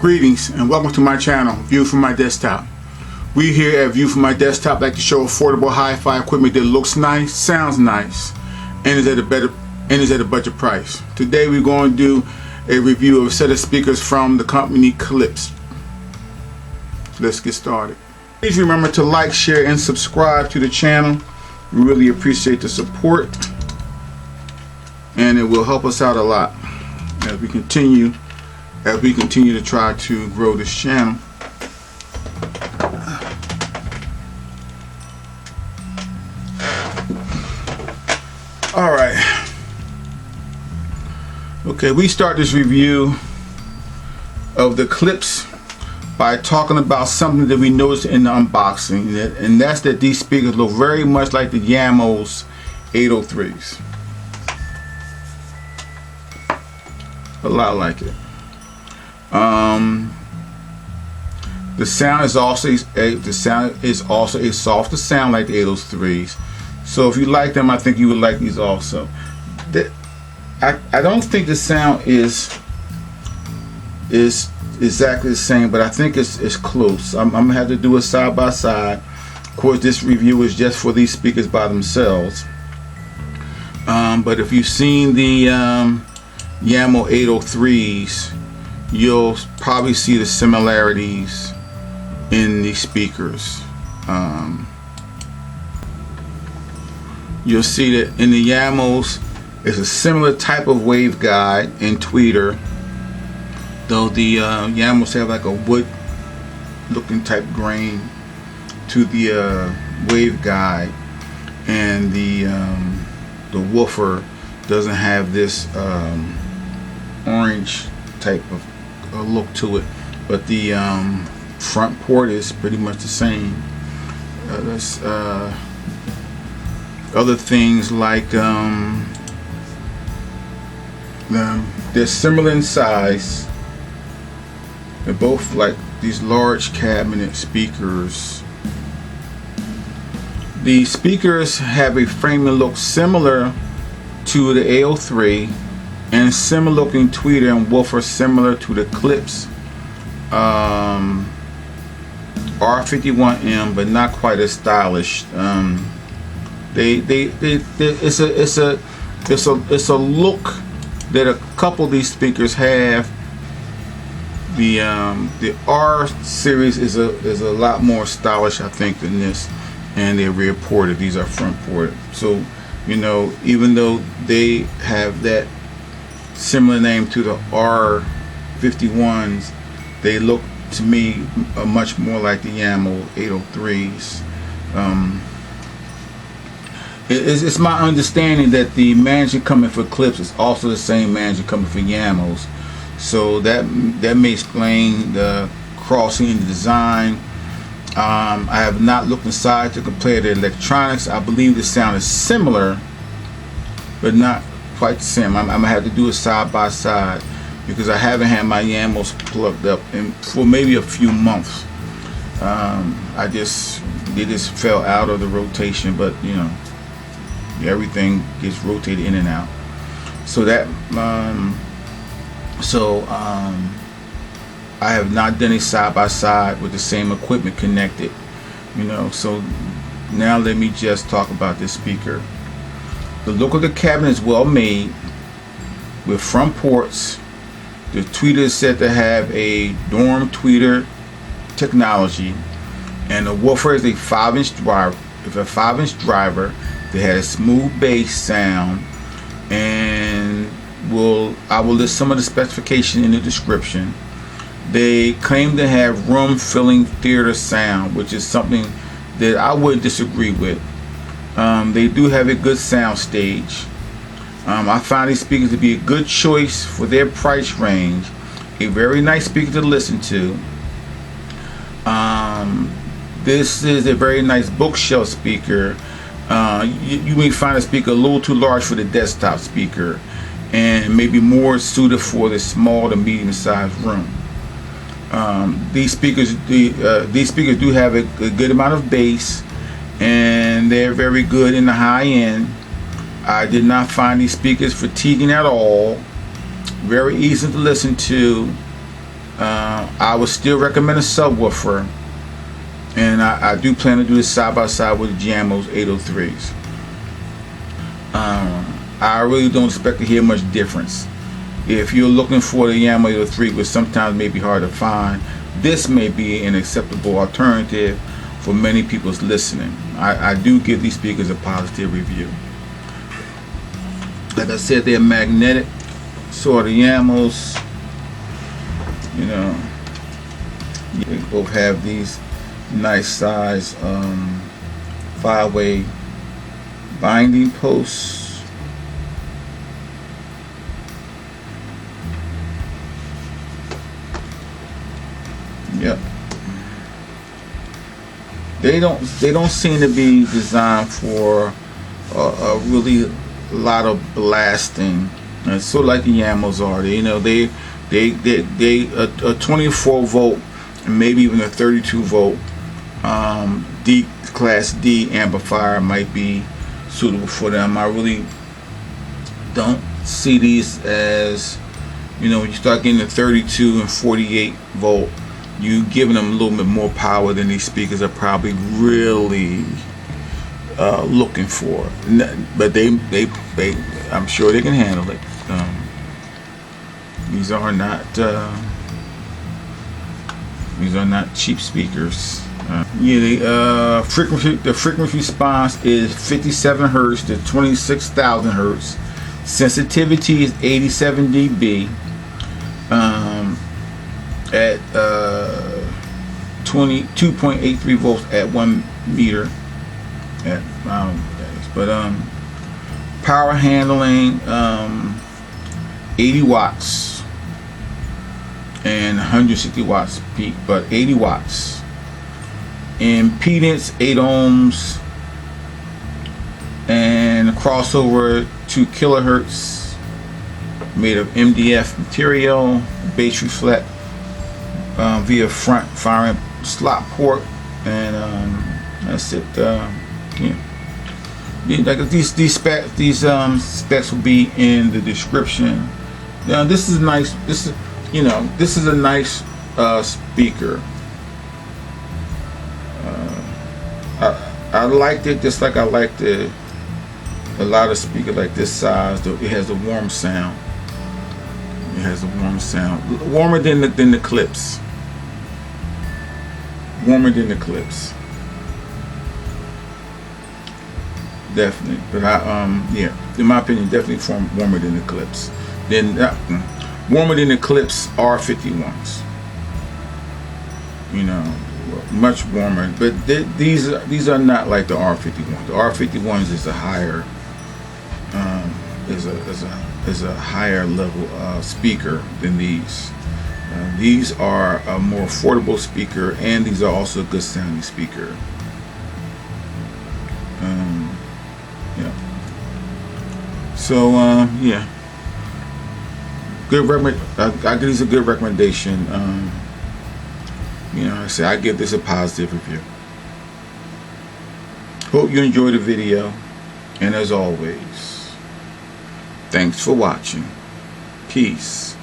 Greetings and welcome to my channel, View from My Desktop. We here at View from My Desktop like to show affordable hi-fi equipment that looks nice, sounds nice, and is at a budget price. Today we're going to do a review of a set of speakers from the company Klipsch. So let's get started. Please remember to like, share, and subscribe to the channel. We really appreciate the support, and it will help us out a lot as we continue to try to grow this channel. All right. Okay, we start this review of the Klipsch by talking about something that we noticed in the unboxing, and that's that these speakers look very much like the Jamo's 803s. A lot like it. The sound is also a softer sound like the 803s. So if you like them, I think you would like these also. I don't think the sound is exactly the same, but I think it's close. I'm gonna have to do it side by side. Of course, this review is just for these speakers by themselves. But if you've seen the Jamo 803s, you'll probably see the similarities in these speakers. You'll see that in the Jamos, it's a similar type of waveguide and tweeter, though the Jamos have like a wood looking type grain to the waveguide, and the woofer doesn't have this orange type of look to it, but the front port is pretty much the same. That's other things like they're similar in size. They're both like these large cabinet speakers. The speakers have a frame that looks similar to the 803 and similar looking tweeter and woofer similar to the Klipsch R-51M, but not quite as stylish. It's a look that a couple of these speakers have. The R series is a lot more stylish, I think, than this, and they're rear ported. These are front ported. So, you know, even though they have that similar name to the R-51s, they look to me much more like the Jamo 803s. It's my understanding that the manager coming for Klipsch is also the same manager coming for Jamos, so that may explain the crossing in the design. I have not looked inside to compare the electronics. I believe the sound is similar, but not quite the same. I'm gonna have to do it side by side because I haven't had my Jamos plugged up for maybe a few months. They just fell out of the rotation, but you know, everything gets rotated in and out. So that I have not done a side by side with the same equipment connected, you know. So now let me just talk about this speaker. The look of the cabinet is well made with front ports. The tweeter is said to have a Dhorm Tweeter Technology, and the woofer is a 5-inch driver. With a 5-inch driver, they had a smooth bass sound, and I will list some of the specifications in the description. They claim to have room-filling theater sound, which is something that I would disagree with. They do have a good sound stage. I find these speakers to be a good choice for their price range. A very nice speaker to listen to. This is a very nice bookshelf speaker. You may find a speaker a little too large for the desktop speaker, and maybe more suited for the small to medium sized room. These speakers do have a good amount of bass, and they're very good in the high end. I did not find these speakers fatiguing at all. Very easy to listen to. I would still recommend a subwoofer, and I do plan to do this side by side with the Jamo's 803s. I really don't expect to hear much difference. If you're looking for the Jamo 803, which sometimes may be hard to find, this may be an acceptable alternative for many people's listening. I do give these speakers a positive review. Like I said, they're magnetic, so are the Jamos. You know, they both have these nice size 5-way binding posts. Yep. They don't seem to be designed for a really lot of blasting. And it's sort of like the Jamos are. They a 24 volt and maybe even a 32 volt class D amplifier might be suitable for them. I really don't see these as, when you start getting the 32 and 48 volt, you giving them a little bit more power than these speakers are probably really looking for. But they I'm sure they can handle it. These are not cheap speakers. The frequency response is 57 hertz to 26,000 hertz. Sensitivity is 87 dB. At 22.83 volts at 1 meter. Power handling 80 watts and 160 watts peak, but 80 watts. Impedance 8 ohms and crossover 2 kilohertz, made of MDF material. Bass reflect via front firing slot port, and that's it. Like these specs will be in the description. Now this is nice. This is a nice speaker. I liked it just like I liked a lot of speakers like this size. It has a warm sound. It has a warm sound, warmer than the Klipsch. Warmer than the Klipsch. Definitely, but in my opinion, definitely warmer than the Klipsch. Warmer than the Klipsch R-51s. Much warmer. But these are not like the R-51. The R-51s is a higher is a higher level speaker than these. These are a more affordable speaker, and these are also a good sounding speaker. So good I give these a good recommendation. I give this a positive review. Hope you enjoyed the video, and as always, thanks for watching. Peace.